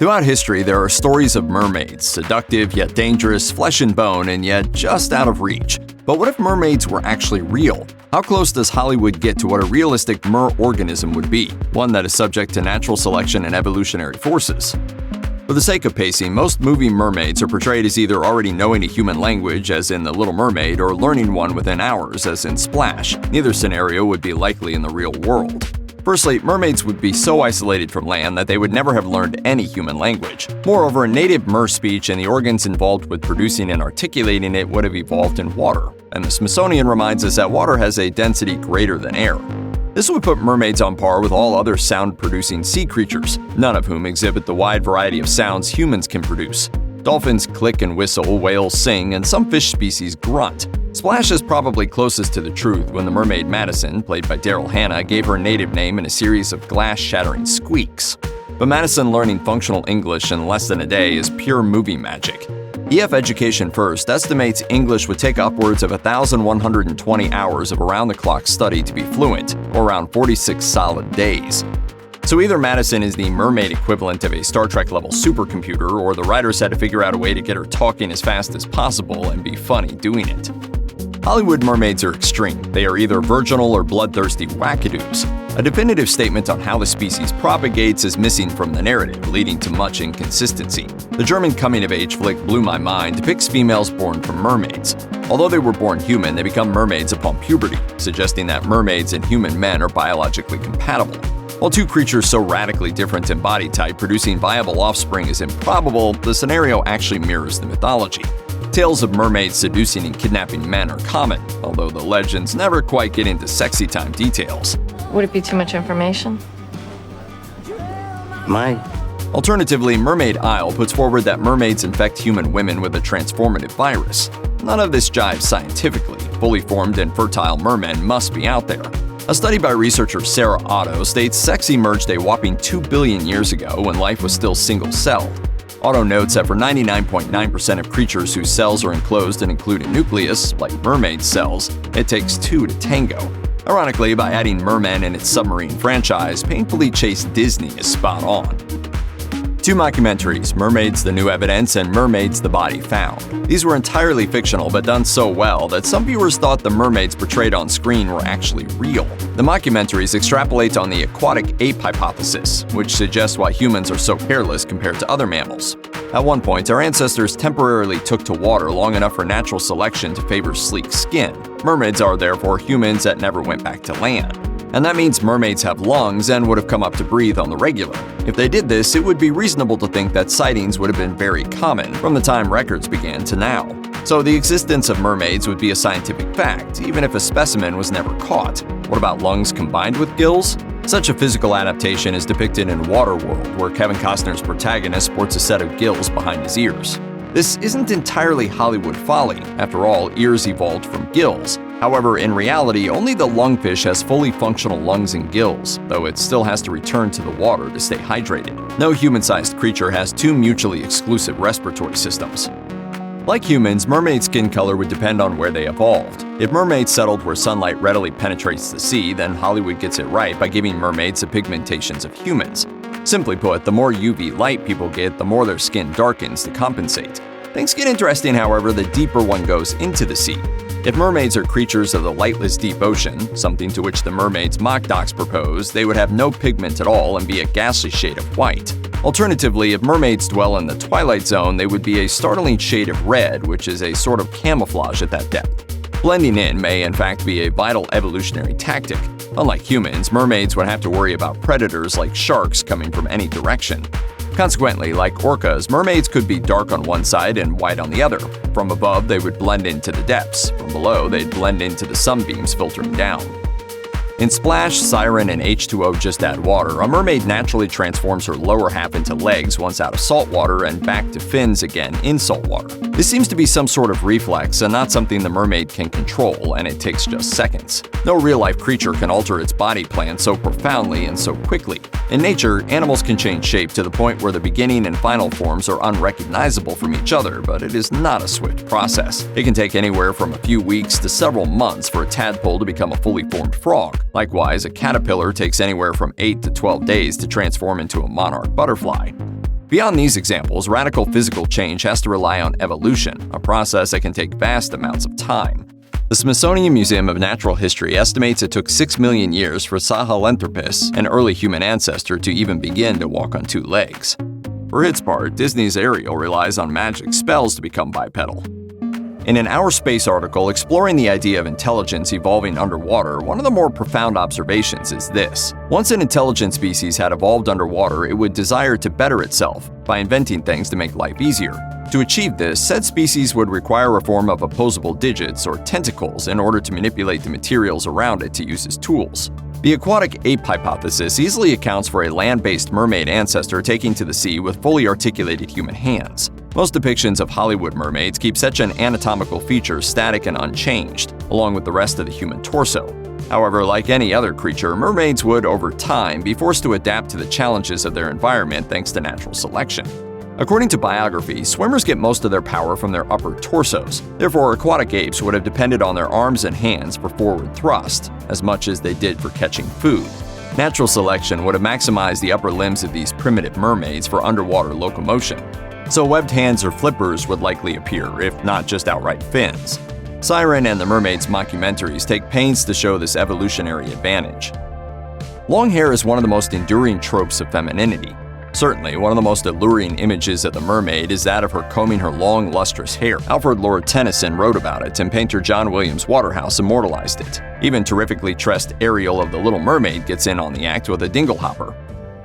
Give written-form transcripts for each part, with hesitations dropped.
Throughout history, there are stories of mermaids, seductive yet dangerous, flesh and bone, and yet just out of reach. But what if mermaids were actually real? How close does Hollywood get to what a realistic mer-organism would be, one that is subject to natural selection and evolutionary forces? For the sake of pacing, most movie mermaids are portrayed as either already knowing a human language, as in The Little Mermaid, or learning one within hours, as in Splash. Neither scenario would be likely in the real world. Firstly, mermaids would be so isolated from land that they would never have learned any human language. Moreover, native mer speech and the organs involved with producing and articulating it would have evolved in water, and the Smithsonian reminds us that water has a density greater than air. This would put mermaids on par with all other sound-producing sea creatures, none of whom exhibit the wide variety of sounds humans can produce. Dolphins click and whistle, whales sing, and some fish species grunt. Splash is probably closest to the truth when the mermaid Madison, played by Daryl Hannah, gave her native name in a series of glass-shattering squeaks. But Madison learning functional English in less than a day is pure movie magic. EF Education First estimates English would take upwards of 1,120 hours of around-the-clock study to be fluent, or around 46 solid days. So either Madison is the mermaid equivalent of a Star Trek-level supercomputer, or the writers had to figure out a way to get her talking as fast as possible and be funny doing it. Hollywood mermaids are extreme. They are either virginal or bloodthirsty wackadoos. A definitive statement on how the species propagates is missing from the narrative, leading to much inconsistency. The German coming-of-age flick Blew My Mind depicts females born from mermaids. Although they were born human, they become mermaids upon puberty, suggesting that mermaids and human men are biologically compatible. While two creatures so radically different in body type producing viable offspring is improbable, the scenario actually mirrors the mythology. Tales of mermaids seducing and kidnapping men are common, although the legends never quite get into sexy time details. Would it be too much information? Might. Alternatively, Mermaid Isle puts forward that mermaids infect human women with a transformative virus. None of this jives scientifically. Fully formed and fertile mermen must be out there. A study by researcher Sarah Otto states sex emerged a whopping 2 billion years ago when life was still single-celled. Otto notes that for 99.9% of creatures whose cells are enclosed and include a nucleus, like mermaid cells, it takes two to tango. Ironically, by adding mermen in its submarine franchise, painfully chased Disney is spot on. Two mockumentaries, Mermaids: The New Evidence and Mermaids: The Body Found. These were entirely fictional but done so well that some viewers thought the mermaids portrayed on screen were actually real. The mockumentaries extrapolate on the aquatic ape hypothesis, which suggests why humans are so hairless compared to other mammals. At one point, our ancestors temporarily took to water long enough for natural selection to favor sleek skin. Mermaids are therefore humans that never went back to land. And that means mermaids have lungs and would have come up to breathe on the regular. If they did this, it would be reasonable to think that sightings would have been very common from the time records began to now. So the existence of mermaids would be a scientific fact, even if a specimen was never caught. What about lungs combined with gills? Such a physical adaptation is depicted in Waterworld, where Kevin Costner's protagonist sports a set of gills behind his ears. This isn't entirely Hollywood folly. After all, ears evolved from gills. However, in reality, only the lungfish has fully functional lungs and gills, though it still has to return to the water to stay hydrated. No human-sized creature has two mutually exclusive respiratory systems. Like humans, mermaid skin color would depend on where they evolved. If mermaids settled where sunlight readily penetrates the sea, then Hollywood gets it right by giving mermaids the pigmentations of humans. Simply put, the more UV light people get, the more their skin darkens to compensate. Things get interesting, however, the deeper one goes into the sea. If mermaids are creatures of the lightless deep ocean, something to which the Mermaids mock docs propose, they would have no pigment at all and be a ghastly shade of white. Alternatively, if mermaids dwell in the twilight zone, they would be a startling shade of red, which is a sort of camouflage at that depth. Blending in may in fact be a vital evolutionary tactic. Unlike humans, mermaids would have to worry about predators like sharks coming from any direction. Consequently, like orcas, mermaids could be dark on one side and white on the other. From above, they would blend into the depths. From below, they'd blend into the sunbeams filtering down. In Splash, Siren, and H2O Just Add Water, a mermaid naturally transforms her lower half into legs once out of salt water and back to fins again in salt water. This seems to be some sort of reflex and not something the mermaid can control, and it takes just seconds. No real-life creature can alter its body plan so profoundly and so quickly. In nature, animals can change shape to the point where the beginning and final forms are unrecognizable from each other, but it is not a swift process. It can take anywhere from a few weeks to several months for a tadpole to become a fully formed frog. Likewise, a caterpillar takes anywhere from 8 to 12 days to transform into a monarch butterfly. Beyond these examples, radical physical change has to rely on evolution, a process that can take vast amounts of time. The Smithsonian Museum of Natural History estimates it took 6 million years for Sahelanthropus, an early human ancestor, to even begin to walk on 2 legs. For its part, Disney's Ariel relies on magic spells to become bipedal. In an Our Space article exploring the idea of intelligence evolving underwater, one of the more profound observations is this. Once an intelligent species had evolved underwater, it would desire to better itself by inventing things to make life easier. To achieve this, said species would require a form of opposable digits or tentacles in order to manipulate the materials around it to use as tools. The aquatic ape hypothesis easily accounts for a land-based mermaid ancestor taking to the sea with fully articulated human hands. Most depictions of Hollywood mermaids keep such an anatomical feature static and unchanged, along with the rest of the human torso. However, like any other creature, mermaids would, over time, be forced to adapt to the challenges of their environment thanks to natural selection. According to biography, swimmers get most of their power from their upper torsos. Therefore, aquatic apes would have depended on their arms and hands for forward thrust, as much as they did for catching food. Natural selection would have maximized the upper limbs of these primitive mermaids for underwater locomotion. So webbed hands or flippers would likely appear, if not just outright fins. Siren and the Mermaids mockumentaries take pains to show this evolutionary advantage. Long hair is one of the most enduring tropes of femininity. Certainly, one of the most alluring images of the mermaid is that of her combing her long, lustrous hair. Alfred Lord Tennyson wrote about it, and painter John Williams Waterhouse immortalized it. Even terrifically dressed Ariel of The Little Mermaid gets in on the act with a dinglehopper.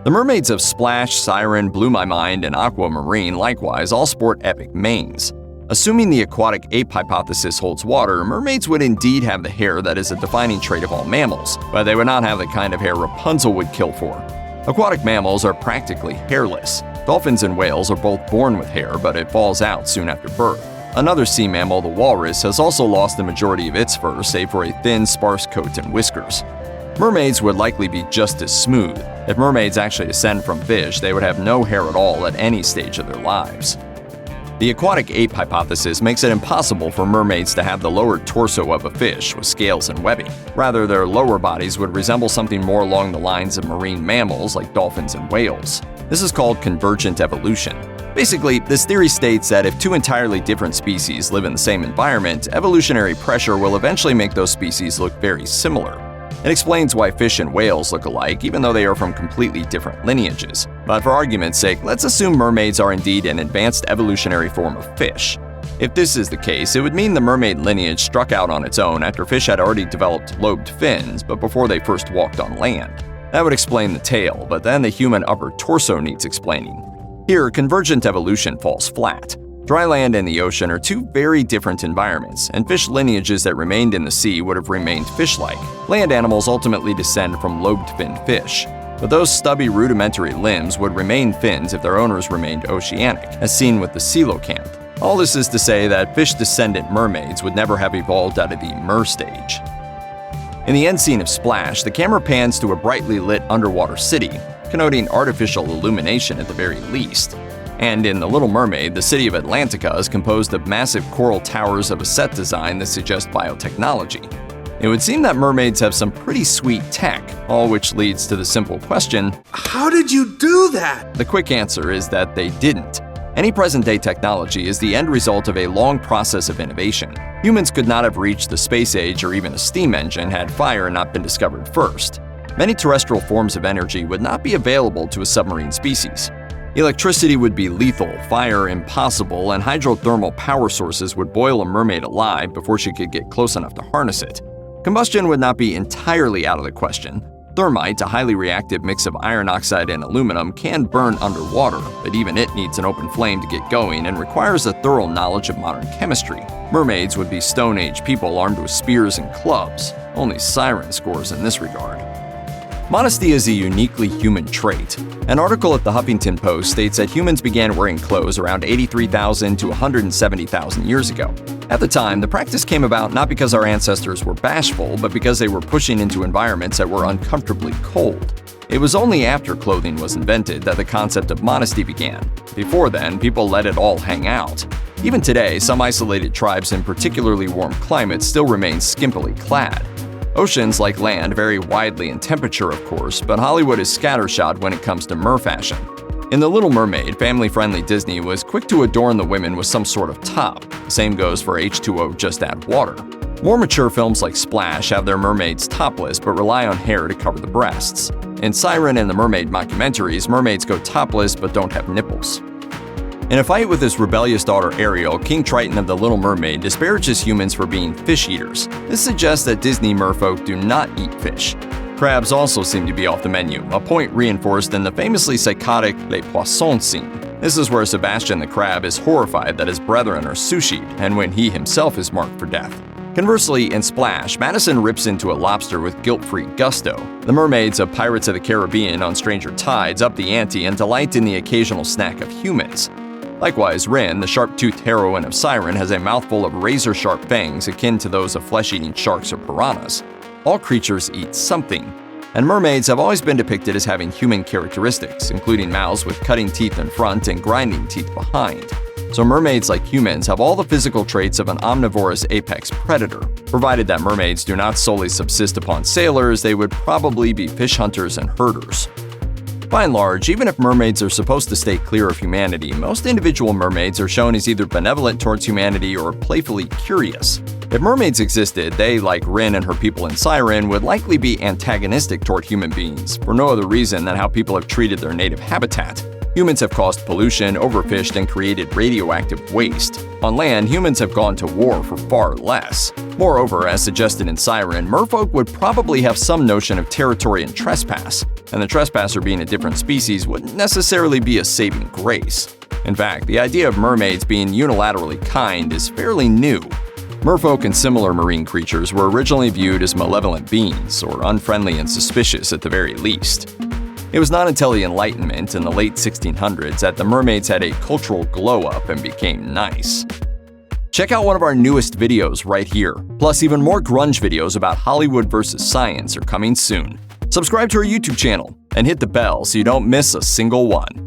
The mermaids of Splash, Siren, Blew My Mind, and Aquamarine likewise all sport epic manes. Assuming the aquatic ape hypothesis holds water, mermaids would indeed have the hair that is a defining trait of all mammals, but they would not have the kind of hair Rapunzel would kill for. Aquatic mammals are practically hairless. Dolphins and whales are both born with hair, but it falls out soon after birth. Another sea mammal, the walrus, has also lost the majority of its fur, save for a thin, sparse coat and whiskers. Mermaids would likely be just as smooth. If mermaids actually descend from fish, they would have no hair at all at any stage of their lives. The aquatic ape hypothesis makes it impossible for mermaids to have the lower torso of a fish with scales and webbing. Rather, their lower bodies would resemble something more along the lines of marine mammals like dolphins and whales. This is called convergent evolution. Basically, this theory states that if 2 entirely different species live in the same environment, evolutionary pressure will eventually make those species look very similar. It explains why fish and whales look alike even though they are from completely different lineages. But for argument's sake, let's assume mermaids are indeed an advanced evolutionary form of fish. If this is the case, it would mean the mermaid lineage struck out on its own after fish had already developed lobed fins, but before they first walked on land. That would explain the tail, but then the human upper torso needs explaining. Here, convergent evolution falls flat. Dry land and the ocean are 2 very different environments, and fish lineages that remained in the sea would have remained fish-like. Land animals ultimately descend from lobed-finned fish, but those stubby rudimentary limbs would remain fins if their owners remained oceanic, as seen with the coelacanth. All this is to say that fish-descendant mermaids would never have evolved out of the mer stage. In the end scene of Splash, the camera pans to a brightly lit underwater city, connoting artificial illumination at the very least. And in The Little Mermaid, the city of Atlantica is composed of massive coral towers of a set design that suggests biotechnology. It would seem that mermaids have some pretty sweet tech, all which leads to the simple question, how did you do that? The quick answer is that they didn't. Any present-day technology is the end result of a long process of innovation. Humans could not have reached the space age or even a steam engine had fire not been discovered first. Many terrestrial forms of energy would not be available to a submarine species. Electricity would be lethal, fire impossible, and hydrothermal power sources would boil a mermaid alive before she could get close enough to harness it. Combustion would not be entirely out of the question. Thermite, a highly reactive mix of iron oxide and aluminum, can burn underwater, but even it needs an open flame to get going and requires a thorough knowledge of modern chemistry. Mermaids would be Stone Age people armed with spears and clubs. Only Siren scores in this regard. Modesty is a uniquely human trait. An article at the Huffington Post states that humans began wearing clothes around 83,000 to 170,000 years ago. At the time, the practice came about not because our ancestors were bashful, but because they were pushing into environments that were uncomfortably cold. It was only after clothing was invented that the concept of modesty began. Before then, people let it all hang out. Even today, some isolated tribes in particularly warm climates still remain skimpily clad. Oceans, like land, vary widely in temperature, of course, but Hollywood is scattershot when it comes to mer fashion. In The Little Mermaid, family-friendly Disney was quick to adorn the women with some sort of top. The same goes for H2O Just Add Water. More mature films like Splash have their mermaids topless but rely on hair to cover the breasts. In Siren and the Mermaid mockumentaries, mermaids go topless but don't have nipples. In a fight with his rebellious daughter Ariel, King Triton of The Little Mermaid disparages humans for being fish eaters. This suggests that Disney merfolk do not eat fish. Crabs also seem to be off the menu, a point reinforced in the famously psychotic Les Poissons scene. This is where Sebastian the Crab is horrified that his brethren are sushied, and when he himself is marked for death. Conversely, in Splash, Madison rips into a lobster with guilt-free gusto. The mermaids of Pirates of the Caribbean on Stranger Tides up the ante and delight in the occasional snack of humans. Likewise, Rin, the sharp-toothed heroine of Siren, has a mouthful of razor-sharp fangs akin to those of flesh-eating sharks or piranhas. All creatures eat something, and mermaids have always been depicted as having human characteristics, including mouths with cutting teeth in front and grinding teeth behind. So mermaids, like humans, have all the physical traits of an omnivorous apex predator. Provided that mermaids do not solely subsist upon sailors, they would probably be fish hunters and herders. By and large, even if mermaids are supposed to stay clear of humanity, most individual mermaids are shown as either benevolent towards humanity or playfully curious. If mermaids existed, they, like Rin and her people in Siren, would likely be antagonistic toward human beings, for no other reason than how people have treated their native habitat. Humans have caused pollution, overfished, and created radioactive waste. On land, humans have gone to war for far less. Moreover, as suggested in Siren, merfolk would probably have some notion of territory and trespass, and the trespasser being a different species wouldn't necessarily be a saving grace. In fact, the idea of mermaids being unilaterally kind is fairly new. Merfolk and similar marine creatures were originally viewed as malevolent beings, or unfriendly and suspicious at the very least. It was not until the Enlightenment in the late 1600s that the mermaids had a cultural glow-up and became nice. Check out one of our newest videos right here. Plus, even more grunge videos about Hollywood versus science are coming soon. Subscribe to our YouTube channel and hit the bell so you don't miss a single one.